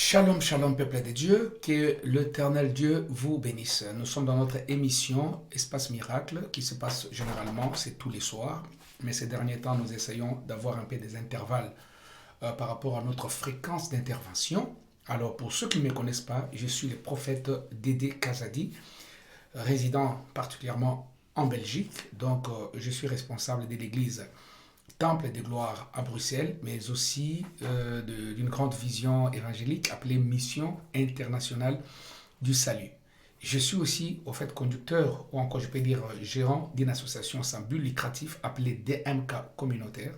Shalom, shalom, peuple de Dieu, que l'Éternel Dieu vous bénisse. Nous sommes dans notre émission Espace Miracle qui se passe généralement, c'est tous les soirs, mais ces derniers temps, nous essayons d'avoir un peu des intervalles par rapport à notre fréquence d'intervention. Alors, pour ceux qui ne me connaissent pas, je suis le prophète Dédé Kazadi, résident particulièrement en Belgique. Donc, je suis responsable de l'église Temple de gloire à Bruxelles, mais aussi d'une grande vision évangélique appelée Mission internationale du salut. Je suis aussi, au fait, conducteur, ou encore je peux dire gérant d'une association sans but lucratif appelée DMK communautaire.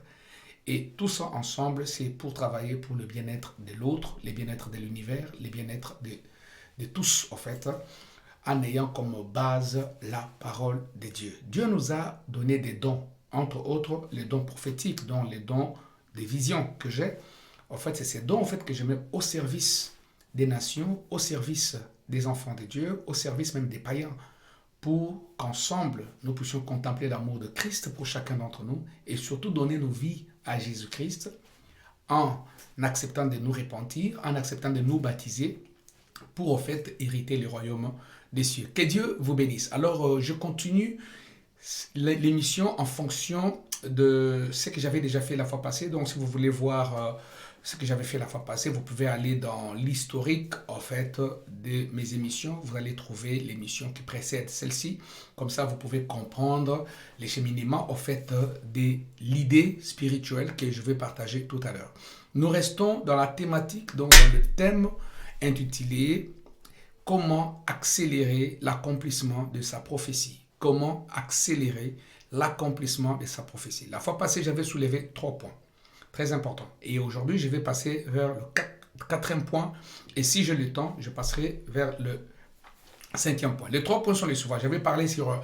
Et tout ça ensemble, c'est pour travailler pour le bien-être de l'autre, le bien-être de l'univers, le bien-être de tous, en fait, en ayant comme base la parole de Dieu. Dieu nous a donné des dons, entre autres les dons prophétiques, dont les dons des visions que j'ai. En fait, c'est ces dons en fait, que je mets au service des nations, au service des enfants de Dieu, au service même des païens, pour qu'ensemble, nous puissions contempler l'amour de Christ pour chacun d'entre nous et surtout donner nos vies à Jésus-Christ en acceptant de nous repentir, en acceptant de nous baptiser pour en fait hériter le royaume des cieux. Que Dieu vous bénisse. Alors, je continue l'émission en fonction de ce que j'avais déjà fait la fois passée. Donc, si vous voulez voir ce que j'avais fait la fois passée, vous pouvez aller dans l'historique en fait de mes émissions. Vous allez trouver l'émission qui précède celle-ci. Comme ça, vous pouvez comprendre les cheminements en fait de l'idée spirituelle que je vais partager tout à l'heure. Nous restons dans la thématique, donc dans le thème intitulé « Comment accélérer l'accomplissement de sa prophétie ?» Comment accélérer l'accomplissement de sa prophétie. La fois passée, j'avais soulevé 3 points, très importants. Et aujourd'hui, je vais passer vers le quatrième point. Et si j'ai le temps, je passerai vers le 5e point. Les 3 points sont les suivants. J'avais parlé sur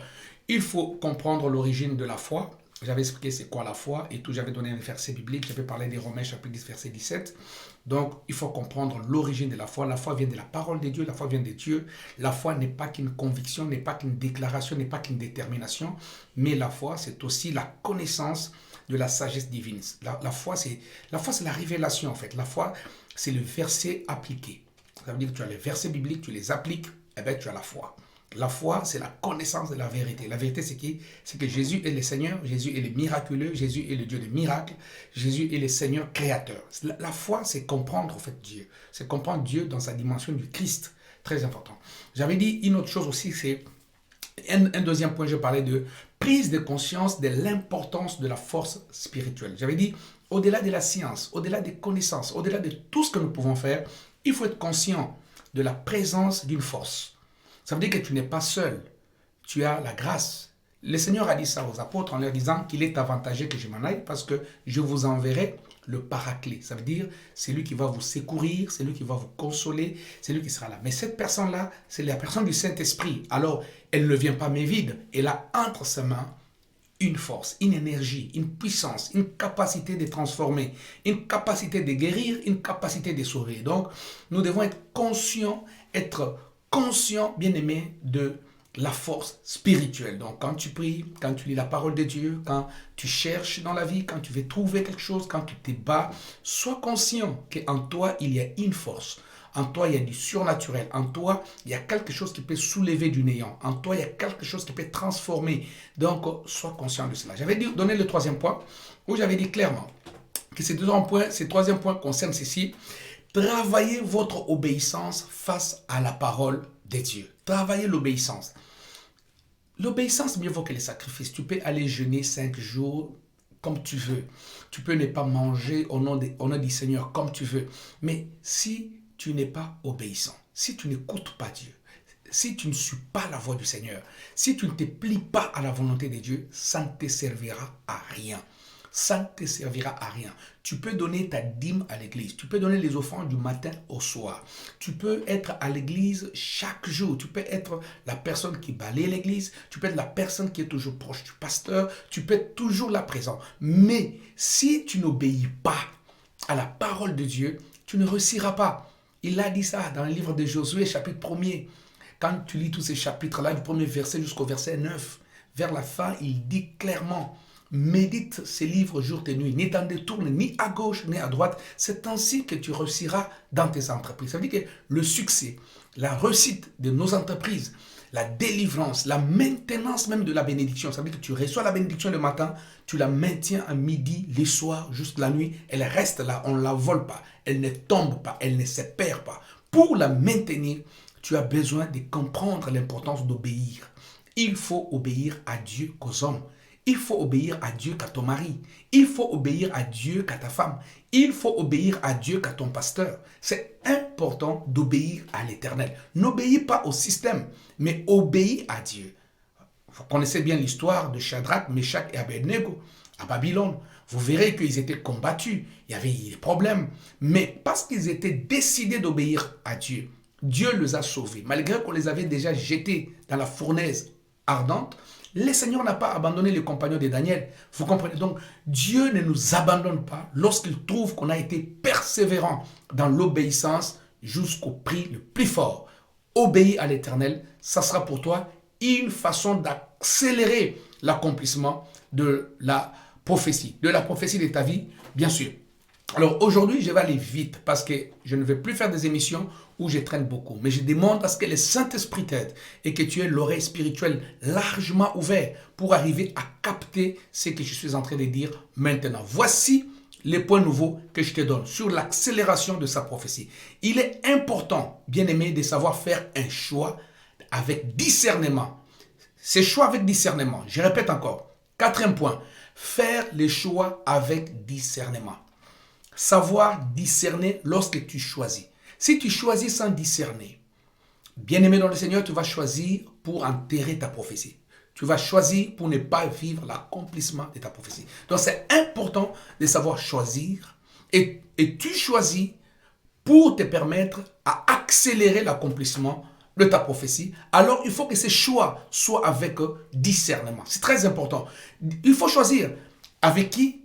il faut comprendre l'origine de la foi. J'avais expliqué c'est quoi la foi et tout. J'avais donné un verset biblique. J'avais parlé des Romains chapitre 10, verset 17. Donc, il faut comprendre l'origine de la foi. La foi vient de la parole de Dieu. La foi vient de Dieu. La foi n'est pas qu'une conviction, n'est pas qu'une déclaration, n'est pas qu'une détermination. Mais la foi, c'est aussi la connaissance de la sagesse divine. La foi, c'est la révélation, en fait. La foi, c'est le verset appliqué. Ça veut dire que tu as les versets bibliques, tu les appliques, et bien tu as la foi. La foi, c'est la connaissance de la vérité. La vérité, c'est que Jésus est le Seigneur, Jésus est le miraculeux, Jésus est le Dieu des miracles, Jésus est le Seigneur créateur. La foi, c'est comprendre en fait Dieu. C'est comprendre Dieu dans sa dimension du Christ. Très important. J'avais dit une autre chose aussi, c'est un deuxième point, je parlais de prise de conscience de l'importance de la force spirituelle. J'avais dit, au-delà de la science, au-delà des connaissances, au-delà de tout ce que nous pouvons faire, il faut être conscient de la présence d'une force. Ça veut dire que tu n'es pas seul. Tu as la grâce. Le Seigneur a dit ça aux apôtres en leur disant qu'il est avantageux que je m'en aille parce que je vous enverrai le paraclet. Ça veut dire c'est lui qui va vous secourir, c'est lui qui va vous consoler, c'est lui qui sera là. Mais cette personne-là, c'est la personne du Saint-Esprit. Alors, elle ne vient pas mais vide. Elle a entre ses mains une force, une énergie, une puissance, une capacité de transformer, une capacité de guérir, une capacité de sauver. Donc, nous devons être conscients, bien-aimé, de la force spirituelle. Donc, quand tu pries, quand tu lis la parole de Dieu, quand tu cherches dans la vie, quand tu veux trouver quelque chose, quand tu te bats, sois conscient qu'en toi, il y a une force. En toi, il y a du surnaturel. En toi, il y a quelque chose qui peut soulever du néant. En toi, il y a quelque chose qui peut transformer. Donc, sois conscient de cela. J'avais donné le 3e point, où j'avais dit clairement que ces 3e point concerne ceci. Travaillez votre obéissance face à la parole de Dieu. Travaillez l'obéissance. L'obéissance, mieux vaut que les sacrifices. Tu peux aller jeûner 5 jours comme tu veux. Tu peux ne pas manger au nom du Seigneur comme tu veux. Mais si tu n'es pas obéissant, si tu n'écoutes pas Dieu, si tu ne suis pas la voix du Seigneur, si tu ne te plies pas à la volonté de Dieu, ça ne te servira à rien. Ça ne te servira à rien. Tu peux donner ta dîme à l'église. Tu peux donner les offrandes du matin au soir. Tu peux être à l'église chaque jour. Tu peux être la personne qui balaye l'église. Tu peux être la personne qui est toujours proche du pasteur. Tu peux être toujours là présent. Mais si tu n'obéis pas à la parole de Dieu, tu ne réussiras pas. Il a dit ça dans le livre de Josué, chapitre 1er. Quand tu lis tous ces chapitres-là, du premier verset jusqu'au verset 9, vers la fin, il dit clairement Médite ces livres jour et nuit. Ne t'en détourne ni à gauche ni à droite. C'est ainsi que tu réussiras dans tes entreprises. Ça veut dire que le succès, la réussite de nos entreprises, la délivrance, la maintenance même de la bénédiction. Ça veut dire que tu reçois la bénédiction le matin, tu la maintiens à midi, le soir, jusqu'à la nuit. Elle reste là, on ne la vole pas. Elle ne tombe pas, elle ne se perd pas. Pour la maintenir, tu as besoin de comprendre l'importance d'obéir. Il faut obéir à Dieu qu'aux hommes. Il faut obéir à Dieu qu'à ton mari. Il faut obéir à Dieu qu'à ta femme. Il faut obéir à Dieu qu'à ton pasteur. C'est important d'obéir à l'Éternel. N'obéis pas au système, mais obéis à Dieu. Vous connaissez bien l'histoire de Shadrach, Meshach et Abednego à Babylone. Vous verrez qu'ils étaient combattus. Il y avait des problèmes. Mais parce qu'ils étaient décidés d'obéir à Dieu, Dieu les a sauvés. Malgré qu'on les avait déjà jetés dans la fournaise ardente, le Seigneur n'a pas abandonné les compagnons de Daniel. Vous comprenez? Donc, Dieu ne nous abandonne pas lorsqu'il trouve qu'on a été persévérant dans l'obéissance jusqu'au prix le plus fort. Obéis à l'Éternel, ça sera pour toi une façon d'accélérer l'accomplissement de la prophétie de ta vie, bien sûr. Alors aujourd'hui, je vais aller vite parce que je ne vais plus faire des émissions où je traîne beaucoup. Mais je demande à ce que le Saint-Esprit t'aide et que tu aies l'oreille spirituelle largement ouverte pour arriver à capter ce que je suis en train de dire maintenant. Voici les points nouveaux que je te donne sur l'accélération de sa prophétie. Il est important, bien aimé, de savoir faire un choix avec discernement. C'est choix avec discernement. Je répète encore. Quatrième point, faire les choix avec discernement. Savoir discerner lorsque tu choisis. Si tu choisis sans discerner, bien-aimé dans le Seigneur, tu vas choisir pour enterrer ta prophétie. Tu vas choisir pour ne pas vivre l'accomplissement de ta prophétie. Donc c'est important de savoir choisir et tu choisis pour te permettre à accélérer l'accomplissement de ta prophétie. Alors il faut que ces choix soient avec discernement. C'est très important. Il faut choisir avec qui,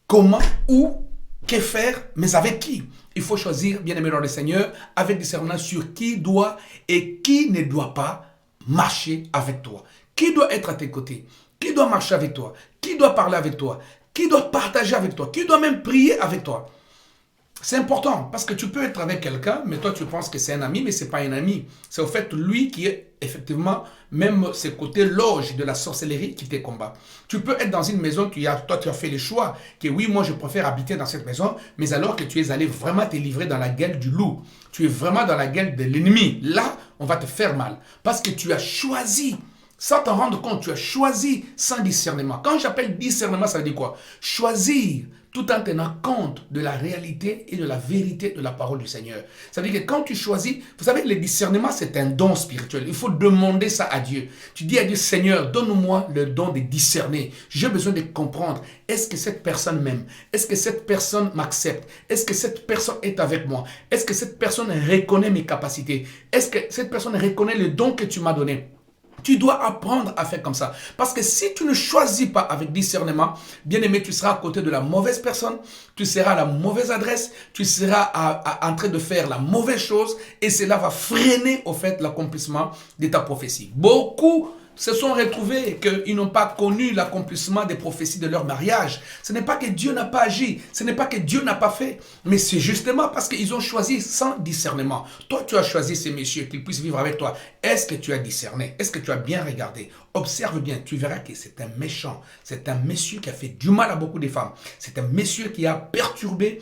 comment, où, que faire, mais avec qui? Il faut choisir, bien aimé dans le Seigneur, avec discernement sur qui doit et qui ne doit pas marcher avec toi. Qui doit être à tes côtés? Qui doit marcher avec toi? Qui doit parler avec toi? Qui doit partager avec toi? Qui doit même prier avec toi? C'est important parce que tu peux être avec quelqu'un, mais toi tu penses que c'est un ami, mais ce n'est pas un ami. C'est au fait lui qui est effectivement même ce côté loge de la sorcellerie qui te combat. Tu peux être dans une maison, toi tu as fait le choix que oui, moi je préfère habiter dans cette maison, mais alors que tu es allé vraiment te livrer dans la gueule du loup. Tu es vraiment dans la gueule de l'ennemi. Là, on va te faire mal parce que tu as choisi. Sans t'en rendre compte, tu as choisi sans discernement. Quand j'appelle discernement, ça veut dire quoi? Choisir tout en tenant compte de la réalité et de la vérité de la parole du Seigneur. Ça veut dire que quand tu choisis, vous savez que le discernement, c'est un don spirituel. Il faut demander ça à Dieu. Tu dis à Dieu, Seigneur, donne-moi le don de discerner. J'ai besoin de comprendre. Est-ce que cette personne m'aime? Est-ce que cette personne m'accepte? Est-ce que cette personne est avec moi? Est-ce que cette personne reconnaît mes capacités? Est-ce que cette personne reconnaît le don que tu m'as donné? Tu dois apprendre à faire comme ça. Parce que si tu ne choisis pas avec discernement, bien aimé, tu seras à côté de la mauvaise personne, tu seras à la mauvaise adresse, tu seras en train de faire la mauvaise chose et cela va freiner au fait l'accomplissement de ta prophétie. Beaucoup se sont retrouvés qu'ils n'ont pas connu l'accomplissement des prophéties de leur mariage. Ce n'est pas que Dieu n'a pas agi, ce n'est pas que Dieu n'a pas fait, mais c'est justement parce qu'ils ont choisi sans discernement. Toi, tu as choisi ces messieurs, qu'ils puissent vivre avec toi. Est-ce que tu as discerné? Est-ce que tu as bien regardé? Observe bien, tu verras que c'est un méchant, c'est un monsieur qui a fait du mal à beaucoup de femmes, c'est un monsieur qui a perturbé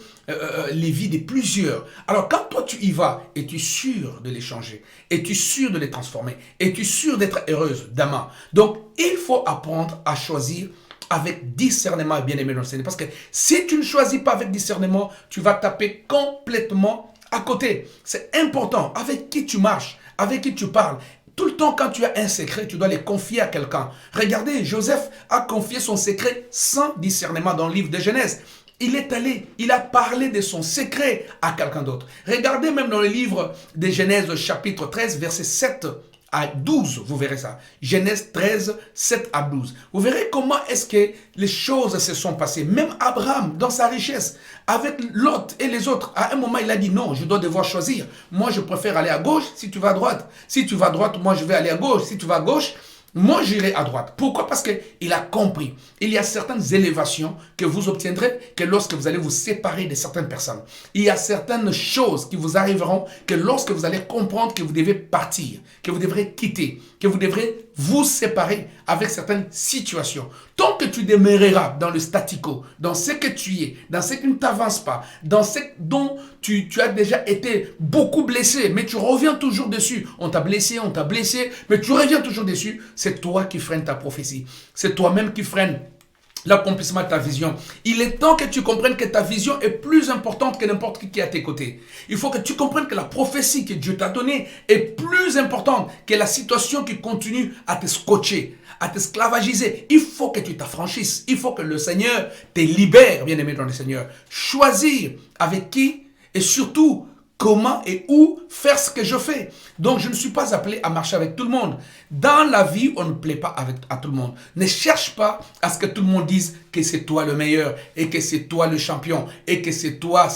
les vies de plusieurs. Alors quand toi tu y vas et tu es sûr de les changer, et tu es sûr de les transformer, et tu es sûr d'être heureuse, d'amant, donc il faut apprendre à choisir avec discernement, bien aimé dans le Seigneur. Parce que si tu ne choisis pas avec discernement, tu vas taper complètement à côté. C'est important avec qui tu marches, avec qui tu parles. Tout le temps, quand tu as un secret, tu dois le confier à quelqu'un. Regardez, Joseph a confié son secret sans discernement dans le livre de Genèse. Il est allé, il a parlé de son secret à quelqu'un d'autre. Regardez même dans le livre de Genèse, chapitre 13, verset 7 à 12, vous verrez ça. Genèse 13, 7 à 12. Vous verrez comment est-ce que les choses se sont passées. Même Abraham, dans sa richesse, avec Lot et les autres, à un moment, il a dit non, je dois devoir choisir. Moi, je préfère aller à gauche si tu vas à droite. Si tu vas à droite, moi, je vais aller à gauche. Si tu vas à gauche, moi j'irai à droite. Pourquoi? Parce qu'il a compris. Il y a certaines élévations que vous obtiendrez que lorsque vous allez vous séparer de certaines personnes. Il y a certaines choses qui vous arriveront que lorsque vous allez comprendre que vous devez partir, que vous devrez quitter, que vous devrez vous séparer avec certaines situations. Tant que tu demeureras dans le statico, dans ce que tu es, dans ce qui ne t'avance pas, dans ce dont tu as déjà été beaucoup blessé, mais tu reviens toujours dessus. On t'a blessé, mais tu reviens toujours dessus. C'est toi qui freines ta prophétie. C'est toi-même qui freines l'accomplissement de ta vision. Il est temps que tu comprennes que ta vision est plus importante que n'importe qui est à tes côtés. Il faut que tu comprennes que la prophétie que Dieu t'a donnée est plus importante que la situation qui continue à te scotcher, à t'esclavagiser. Il faut que tu t'affranchisses. Il faut que le Seigneur te libère, bien-aimé dans le Seigneur. Choisir avec qui et surtout comment et où faire ce que je fais. Donc, je ne suis pas appelé à marcher avec tout le monde. Dans la vie, on ne plaît pas à tout le monde. Ne cherche pas à ce que tout le monde dise que c'est toi le meilleur et que c'est toi le champion et que c'est toi.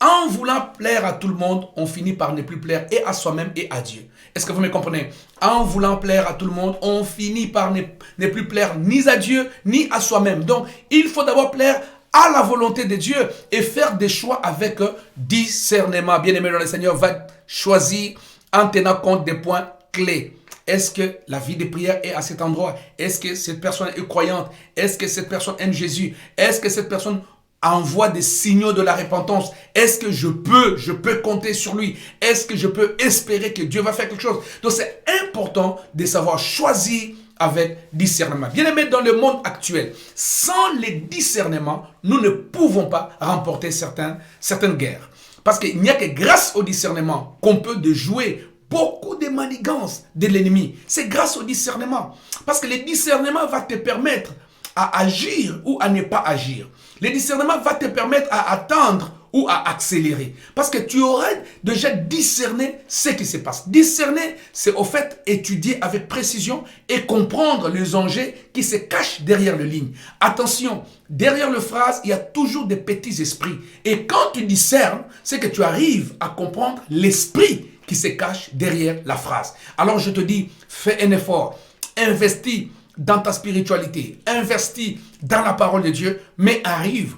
En voulant plaire à tout le monde, on finit par ne plus plaire et à soi-même et à Dieu. Est-ce que vous me comprenez? En voulant plaire à tout le monde, on finit par ne plus plaire ni à Dieu ni à soi-même. Donc, il faut d'abord plaire à la volonté de Dieu et faire des choix avec discernement. Bien-aimé dans le Seigneur, va choisir en tenant compte des points clés. Est-ce que la vie de prière est à cet endroit? Est-ce que cette personne est croyante? Est-ce que cette personne aime Jésus? Est-ce que cette personne envoie des signaux de la repentance? Est-ce que je peux compter sur lui? Est-ce que je peux espérer que Dieu va faire quelque chose? Donc c'est important de savoir choisir avec discernement. Bien-aimé, dans le monde actuel, sans les discernements, nous ne pouvons pas remporter certaines guerres. Parce qu'il n'y a que grâce au discernement qu'on peut déjouer beaucoup de manigances de l'ennemi. C'est grâce au discernement. Parce que le discernement va te permettre à agir ou à ne pas agir. Le discernement va te permettre à attendre ou à accélérer. Parce que tu aurais déjà discerné ce qui se passe. Discerner, c'est au fait étudier avec précision et comprendre les enjeux qui se cachent derrière les lignes. Attention, derrière les phrases, il y a toujours des petits esprits. Et quand tu discernes, c'est que tu arrives à comprendre l'esprit qui se cache derrière la phrase. Alors je te dis, fais un effort, investis dans ta spiritualité, investis dans la parole de Dieu, mais arrive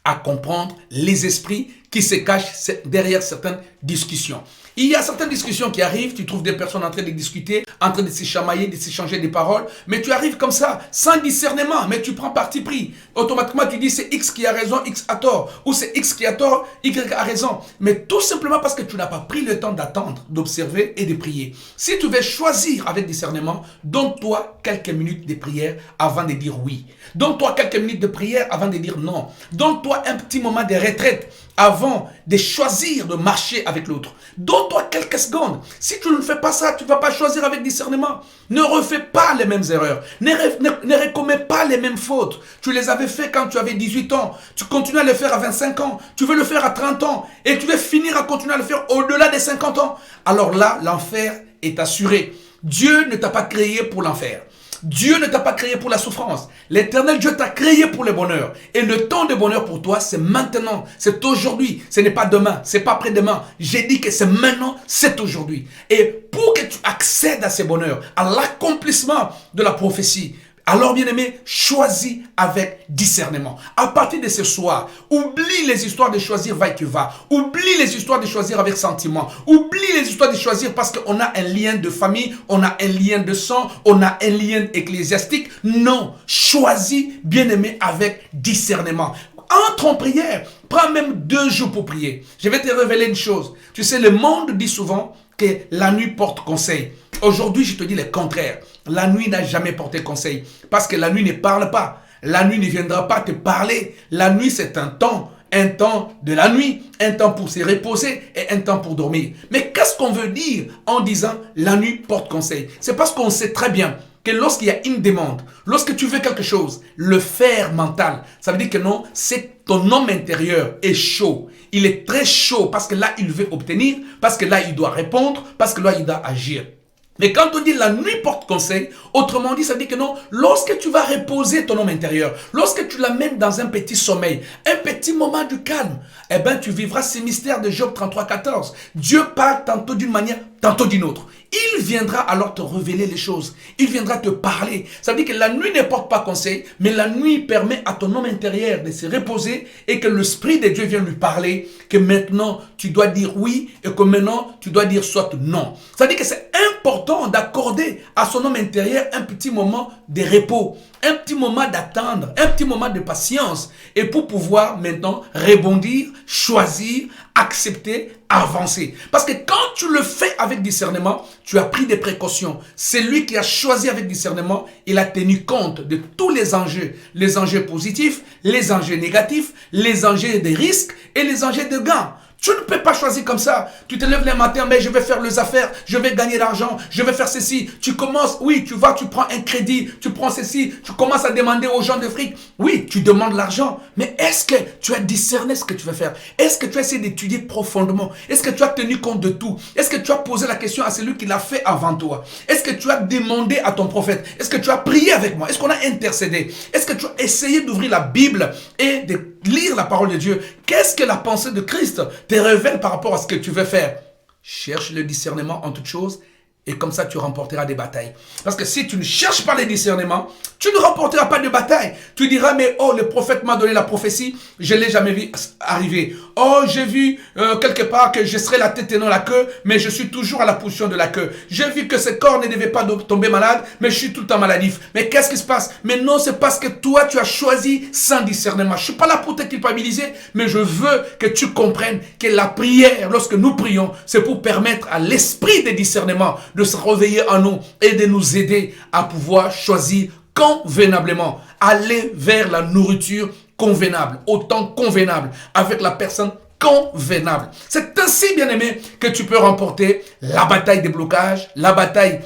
à comprendre les esprits qui se cachent derrière certaines discussions. Il y a certaines discussions qui arrivent, tu trouves des personnes en train de discuter, en train de se chamailler, de s'échanger des paroles, mais tu arrives comme ça, sans discernement, mais tu prends parti pris. Automatiquement, tu dis c'est X qui a raison, X a tort, ou c'est X qui a tort, Y a raison. Mais tout simplement parce que tu n'as pas pris le temps d'attendre, d'observer et de prier. Si tu veux choisir avec discernement, donne-toi quelques minutes de prière avant de dire oui. Donne-toi quelques minutes de prière avant de dire non. Donne-toi un petit moment de retraite avant de choisir de marcher avec l'autre. Donne-toi quelques secondes. Si tu ne fais pas ça, tu ne vas pas choisir avec discernement. Ne refais pas les mêmes erreurs. Ne recommets pas les mêmes fautes. Tu les avais fait quand tu avais 18 ans. Tu continues à le faire à 25 ans. Tu veux le faire à 30 ans. Et tu veux finir à continuer à le faire au-delà des 50 ans. Alors là, l'enfer est assuré. Dieu ne t'a pas créé pour l'enfer. Dieu ne t'a pas créé pour la souffrance. L'Éternel Dieu t'a créé pour le bonheur. Et le temps de bonheur pour toi, c'est maintenant. C'est aujourd'hui. Ce n'est pas demain. Ce n'est pas après-demain. J'ai dit que c'est maintenant, c'est aujourd'hui. Et pour que tu accèdes à ce bonheur, à l'accomplissement de la prophétie, alors, bien-aimé, choisis avec discernement. À partir de ce soir, oublie les histoires de choisir va et que va. Oublie les histoires de choisir avec sentiment. Oublie les histoires de choisir parce qu'on a un lien de famille, on a un lien de sang, on a un lien ecclésiastique. Non, choisis, bien-aimé, avec discernement. Entre en prière. Prends même 2 jours pour prier. Je vais te révéler une chose. Tu sais, le monde dit souvent que la nuit porte conseil. Aujourd'hui, je te dis le contraire. La nuit n'a jamais porté conseil. Parce que la nuit ne parle pas. La nuit ne viendra pas te parler. La nuit, c'est un temps de la nuit, un temps pour se reposer et un temps pour dormir. Mais qu'est-ce qu'on veut dire en disant la nuit porte conseil? C'est parce qu'on sait très bien que lorsqu'il y a une demande, lorsque tu veux quelque chose, le fer mental, ça veut dire que non, c'est ton homme intérieur est chaud. Il est très chaud parce que là, il veut obtenir, parce que là, il doit répondre, parce que là, il doit agir. Mais quand on dit la nuit porte conseil, autrement dit, ça veut dire que non, lorsque tu vas reposer ton homme intérieur, lorsque tu l'amènes dans un petit sommeil, un petit moment de calme, eh bien, tu vivras ces mystères de Job 33,14. Dieu parle tantôt d'une manière, tantôt d'une autre. Il viendra alors te révéler les choses. Il viendra te parler. Ça veut dire que la nuit ne porte pas conseil, mais la nuit permet à ton homme intérieur de se reposer et que l'Esprit de Dieu vienne lui parler, que maintenant tu dois dire oui et que maintenant tu dois dire soit non. Ça veut dire que c'est important d'accorder à son homme intérieur un petit moment de repos, un petit moment d'attendre, un petit moment de patience et pour pouvoir maintenant rebondir, choisir, accepter, avancer. Parce que quand tu le fais avec discernement, tu as pris des précautions. C'est lui qui a choisi avec discernement, il a tenu compte de tous les enjeux positifs, les enjeux négatifs, les enjeux des risques et les enjeux de gains. Tu ne peux pas choisir comme ça. Tu te lèves le matin, mais je vais faire les affaires, je vais gagner l'argent, je vais faire ceci. Tu commences, oui, tu vas, tu prends un crédit, tu prends ceci, tu commences à demander aux gens de fric. Oui, tu demandes l'argent, mais est-ce que tu as discerné ce que tu veux faire? Est-ce que tu as essayé d'étudier profondément? Est-ce que tu as tenu compte de tout? Est-ce que tu as posé la question à celui qui l'a fait avant toi? Est-ce que tu as demandé à ton prophète? Est-ce que tu as prié avec moi? Est-ce qu'on a intercédé? Est-ce que tu as essayé d'ouvrir la Bible et de lire la parole de Dieu? Qu'est-ce que la pensée de Christ te révèle par rapport à ce que tu veux faire? Cherche le discernement en toutes choses et comme ça tu remporteras des batailles. Parce que si tu ne cherches pas le discernement, tu ne remporteras pas de bataille. Tu diras, mais oh, le prophète m'a donné la prophétie, je ne l'ai jamais vu arriver. Oh, j'ai vu quelque part que je serai la tête et non la queue, mais je suis toujours à la position de la queue. J'ai vu que ce corps ne devait pas tomber malade, mais je suis tout le temps maladif. Mais qu'est-ce qui se passe? Mais non, c'est parce que toi, tu as choisi sans discernement. Je ne suis pas là pour te culpabiliser, mais je veux que tu comprennes que la prière, lorsque nous prions, c'est pour permettre à l'esprit de discernement de se réveiller en nous et de nous aider à pouvoir choisir convenablement, aller vers la nourriture convenable, au temps convenable, avec la personne convenable. C'est ainsi, bien-aimé, que tu peux remporter la bataille des blocages, la bataille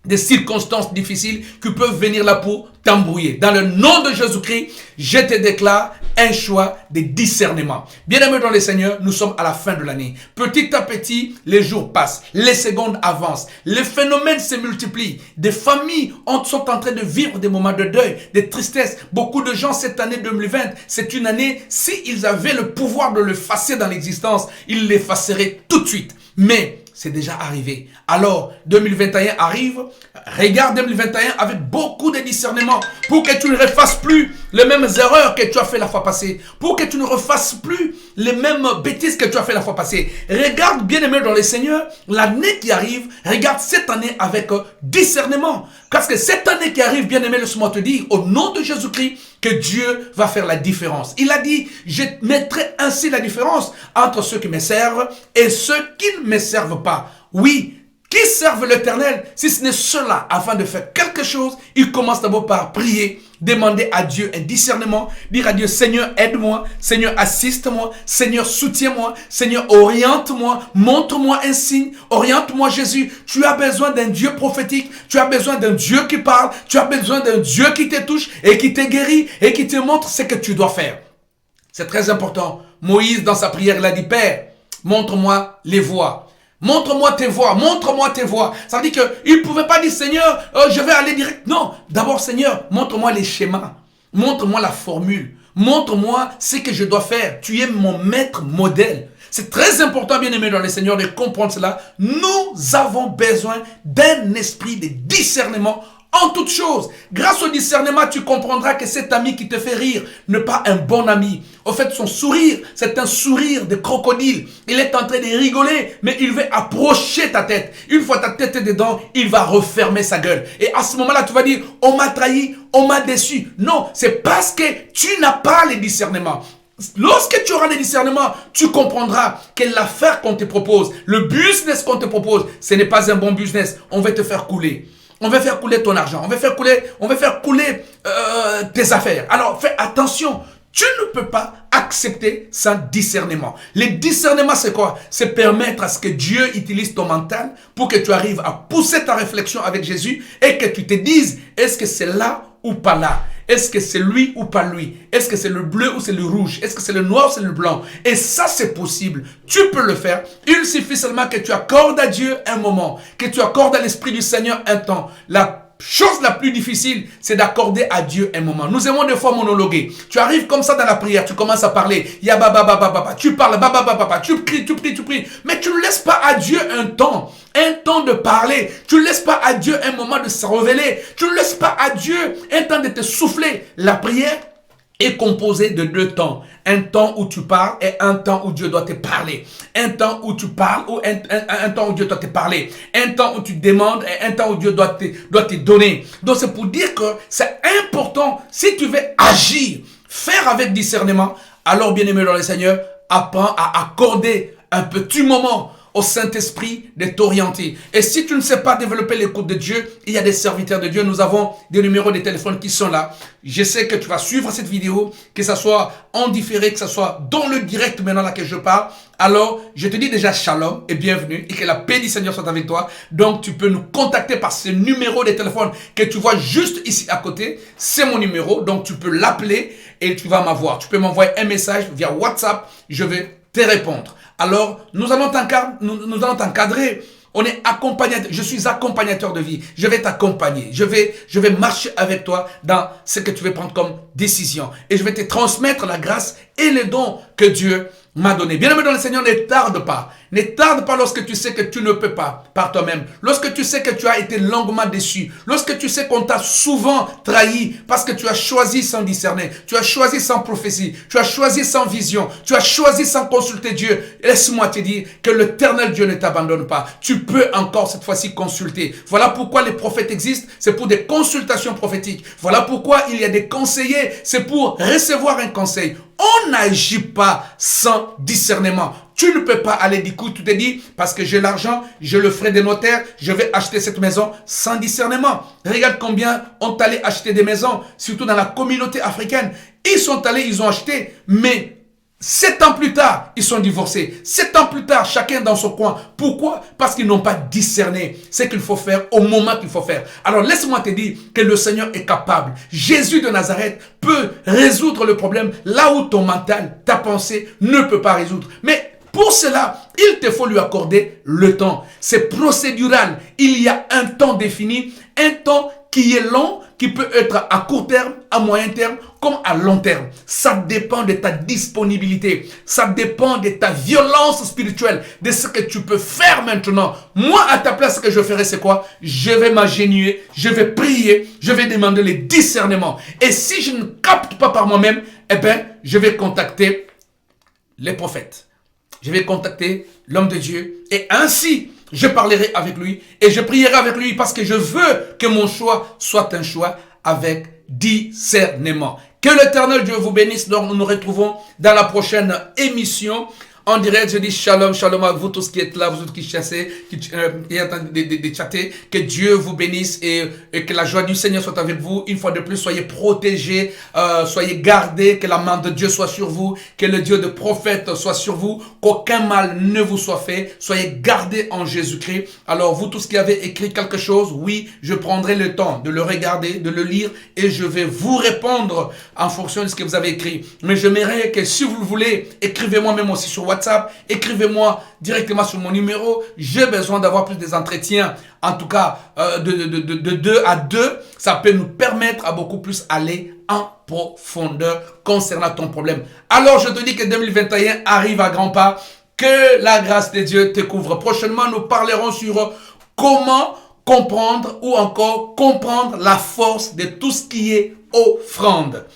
des circonstances difficiles qui peuvent venir là pour t'embrouiller. Dans le nom de Jésus-Christ, je te déclare un choix de discernement. Bien-aimés dans le Seigneur, nous sommes à la fin de l'année. Petit à petit, les jours passent, les secondes avancent, les phénomènes se multiplient. Des familles sont en train de vivre des moments de deuil, de tristesse. Beaucoup de gens, cette année 2020, c'est une année, s'ils avaient le pouvoir de l'effacer dans l'existence, ils l'effaceraient tout de suite. Mais c'est déjà arrivé. Alors, 2021 arrive. Regarde 2021 avec beaucoup de discernement pour que tu ne refasses plus les mêmes erreurs que tu as fait la fois passée. Pour que tu ne refasses plus les mêmes bêtises que tu as fait la fois passée. Regarde, bien-aimé dans le Seigneur, l'année qui arrive. Regarde cette année avec discernement. Parce que cette année qui arrive, bien-aimé, laisse-moi te dire, au nom de Jésus-Christ, que Dieu va faire la différence. Il a dit, je mettrai ainsi la différence entre ceux qui me servent et ceux qui ne me servent pas. Oui, qui servent l'Éternel, si ce n'est ceux-là, afin de faire quelque chose, ils commencent d'abord par prier, demander à Dieu un discernement, dire à Dieu, Seigneur, aide-moi, Seigneur, assiste-moi, Seigneur, soutiens-moi, Seigneur, oriente-moi, montre-moi un signe, oriente-moi Jésus. Tu as besoin d'un Dieu prophétique, tu as besoin d'un Dieu qui parle, tu as besoin d'un Dieu qui te touche et qui te guérit et qui te montre ce que tu dois faire. C'est très important. Moïse, dans sa prière, il a dit, Père, montre-moi les voies. Montre-moi tes voies, montre-moi tes voies. Ça veut dire qu'il ne pouvait pas dire, Seigneur, je vais aller direct. Non, d'abord, Seigneur, montre-moi les schémas. Montre-moi la formule. Montre-moi ce que je dois faire. Tu es mon maître modèle. C'est très important, bien-aimé dans le Seigneur, de comprendre cela. Nous avons besoin d'un esprit de discernement en toutes choses. Grâce au discernement, tu comprendras que cet ami qui te fait rire n'est pas un bon ami. Au fait, son sourire, c'est un sourire de crocodile. Il est en train de rigoler, mais il veut approcher ta tête. Une fois ta tête est dedans, il va refermer sa gueule. Et à ce moment-là, tu vas dire, on m'a trahi, on m'a déçu. Non, c'est parce que tu n'as pas le discernement. Lorsque tu auras le discernement, tu comprendras que l'affaire qu'on te propose, le business qu'on te propose, ce n'est pas un bon business. On va te faire couler. On va faire couler ton argent. On va faire couler tes affaires. Alors, fais attention. Tu ne peux pas accepter sans discernement. Le discernement, c'est quoi? C'est permettre à ce que Dieu utilise ton mental pour que tu arrives à pousser ta réflexion avec Jésus et que tu te dises, est-ce que c'est là ou pas là? Est-ce que c'est lui ou pas lui? Est-ce que c'est le bleu ou c'est le rouge? Est-ce que c'est le noir ou c'est le blanc? Et ça, c'est possible. Tu peux le faire. Il suffit seulement que tu accordes à Dieu un moment, que tu accordes à l'Esprit du Seigneur un temps. La chose la plus difficile, c'est d'accorder à Dieu un moment. Nous aimons des fois monologuer. Tu arrives comme ça dans la prière, tu commences à parler. Ya ba ba ba ba ba, tu parles, ba ba ba ba ba, tu pries, tu pries, tu pries. Mais tu ne laisses pas à Dieu un temps de parler. Tu ne laisses pas à Dieu un moment de se révéler. Tu ne laisses pas à Dieu un temps de te souffler. La prière est composé de 2 temps. Un temps où tu parles et un temps où Dieu doit te parler. Un temps où tu parles ou un temps où Dieu doit te parler. Un temps où tu demandes et un temps où Dieu doit te donner. Donc c'est pour dire que c'est important, si tu veux agir, faire avec discernement, alors bien aimé dans le Seigneur, apprends à accorder un petit moment au Saint-Esprit de t'orienter. Et si tu ne sais pas développer l'écoute de Dieu, il y a des serviteurs de Dieu. Nous avons des numéros de téléphone qui sont là. Je sais que tu vas suivre cette vidéo, que ce soit en différé, que ce soit dans le direct maintenant là que je parle. Alors, je te dis déjà shalom et bienvenue et que la paix du Seigneur soit avec toi. Donc, tu peux nous contacter par ce numéro de téléphone que tu vois juste ici à côté. C'est mon numéro, donc tu peux l'appeler et tu vas m'avoir. Tu peux m'envoyer un message via WhatsApp, je vais te répondre. Alors, nous allons t'encadrer. On est accompagnateur. Je suis accompagnateur de vie. Je vais t'accompagner. Je vais marcher avec toi dans ce que tu veux prendre comme décision. Et je vais te transmettre la grâce et les dons que Dieu m'a donné. Bien-aimé dans le Seigneur, ne tarde pas. Ne tarde pas lorsque tu sais que tu ne peux pas par toi-même. Lorsque tu sais que tu as été longuement déçu. Lorsque tu sais qu'on t'a souvent trahi parce que tu as choisi sans discerner. Tu as choisi sans prophétie. Tu as choisi sans vision. Tu as choisi sans consulter Dieu. Laisse-moi te dire que l'Éternel Dieu ne t'abandonne pas. Tu peux encore cette fois-ci consulter. Voilà pourquoi les prophètes existent. C'est pour des consultations prophétiques. Voilà pourquoi il y a des conseillers. C'est pour recevoir un conseil. On n'agit pas sans discernement. Tu ne peux pas aller du coup, tu te dis, parce que j'ai l'argent, j'ai le frais des notaires, je vais acheter cette maison sans discernement. Regarde combien ont allé acheter des maisons, surtout dans la communauté africaine. Ils sont allés, ils ont acheté, mais 7 ans plus tard, ils sont divorcés. 7 ans plus tard, chacun dans son coin. Pourquoi? Parce qu'ils n'ont pas discerné ce qu'il faut faire au moment qu'il faut faire. Alors laisse-moi te dire que le Seigneur est capable. Jésus de Nazareth peut résoudre le problème là où ton mental, ta pensée ne peut pas résoudre. Mais pour cela, il te faut lui accorder le temps. C'est procédural. Il y a un temps défini, un temps qui est long, qui peut être à court terme, à moyen terme, comme à long terme. Ça dépend de ta disponibilité. Ça dépend de ta violence spirituelle, de ce que tu peux faire maintenant. Moi, à ta place, ce que je ferai, c'est quoi? Je vais m'agenouiller, je vais prier, je vais demander le discernement. Et si je ne capte pas par moi-même, eh bien, je vais contacter les prophètes. Je vais contacter l'homme de Dieu et ainsi, je parlerai avec lui et je prierai avec lui parce que je veux que mon choix soit un choix avec discernement. Que l'Éternel Dieu vous bénisse. Donc, nous nous retrouvons dans la prochaine émission. En direct, je dis shalom, shalom à vous tous qui êtes là, vous tous qui chassez, qui êtes en train de chatter. Que Dieu vous bénisse et que la joie du Seigneur soit avec vous. Une fois de plus, soyez protégés, soyez gardés, que la main de Dieu soit sur vous, que le Dieu de prophète soit sur vous, qu'aucun mal ne vous soit fait. Soyez gardés en Jésus-Christ. Alors, vous tous qui avez écrit quelque chose, oui, je prendrai le temps de le regarder, de le lire et je vais vous répondre en fonction de ce que vous avez écrit. Mais j'aimerais que si vous le voulez, écrivez-moi même aussi sur WhatsApp, écrivez-moi directement sur mon numéro. J'ai besoin d'avoir plus des entretiens, en tout cas de 2 à 2. Ça peut nous permettre à beaucoup plus aller en profondeur concernant ton problème. Alors je te dis que 2021 arrive à grands pas, que la grâce de Dieu te couvre. Prochainement, nous parlerons sur comment comprendre ou encore comprendre la force de tout ce qui est offrande.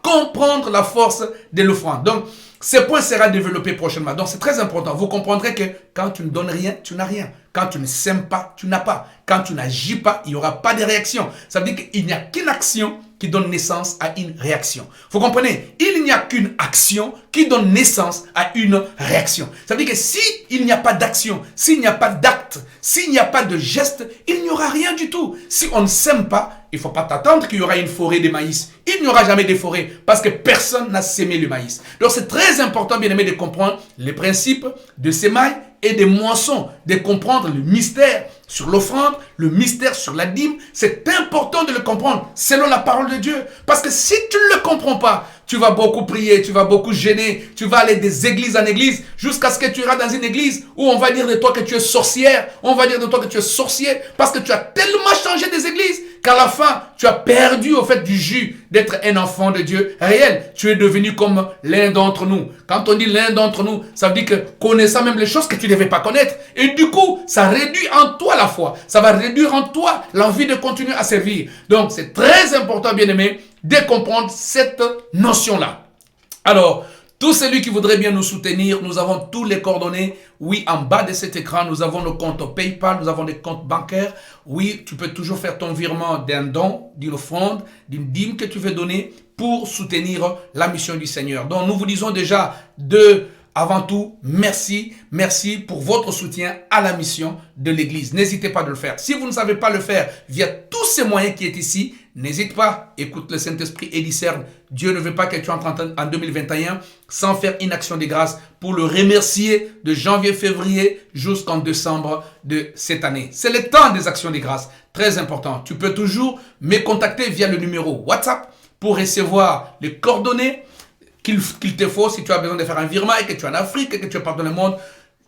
Comprendre la force de l'offrande. Donc, ce point sera développé prochainement. Donc, c'est très important. Vous comprendrez que quand tu ne donnes rien, tu n'as rien. Quand tu ne sèmes pas, tu n'as pas. Quand tu n'agis pas, il n'y aura pas de réaction. Ça veut dire qu'il n'y a qu'une action qui donne naissance à une réaction. Vous comprenez? Il n'y a qu'une action qui donne naissance à une réaction. Ça veut dire que s'il n'y a pas d'action, s'il n'y a pas d'acte, s'il n'y a pas de geste, il n'y aura rien du tout. Si on ne sème pas, il ne faut pas t'attendre qu'il y aura une forêt de maïs. Il n'y aura jamais de forêt parce que personne n'a sémé le maïs. Donc c'est très important, bien aimé, de comprendre les principes de sémailles et des moissons, de comprendre le mystère sur l'offrande, le mystère sur la dîme. C'est important de le comprendre selon la parole de Dieu. Parce que si tu ne le comprends pas, tu vas beaucoup prier, tu vas beaucoup gêner, tu vas aller des églises en église jusqu'à ce que tu iras dans une église où on va dire de toi que tu es sorcière, on va dire de toi que tu es sorcier parce que tu as tellement changé des églises qu'à la fin, tu as perdu au fait du jus d'être un enfant de Dieu réel. Tu es devenu comme l'un d'entre nous. Quand on dit l'un d'entre nous, ça veut dire que connaissant même les choses que tu ne devais pas connaître. Et du coup, ça réduit en toi la foi. Ça va réduire en toi l'envie de continuer à servir. Donc, c'est très important, bien-aimé, de comprendre cette notion-là. Alors, tout celui qui voudrait bien nous soutenir, nous avons tous les coordonnées. Oui, en bas de cet écran, nous avons nos comptes PayPal, nous avons des comptes bancaires. Oui, tu peux toujours faire ton virement d'un don, d'une offrande, d'une dîme que tu veux donner pour soutenir la mission du Seigneur. Donc, nous vous disons déjà avant tout, merci pour votre soutien à la mission de l'Église. N'hésitez pas de le faire. Si vous ne savez pas le faire via tous ces moyens qui sont ici, n'hésite pas. Écoute le Saint-Esprit et discerne. Dieu ne veut pas que tu entres en 2021 sans faire une action de grâce pour le remercier de janvier, février jusqu'en décembre de cette année. C'est le temps des actions de grâce. Très important. Tu peux toujours me contacter via le numéro WhatsApp pour recevoir les coordonnées qu'il te faut si tu as besoin de faire un virement et que tu es en Afrique et que tu es partout dans le monde.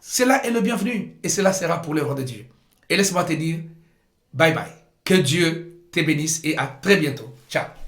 Cela est le bienvenu et cela sera pour l'œuvre de Dieu. Et laisse-moi te dire, bye bye. Que Dieu te bénisse et à très bientôt. Ciao.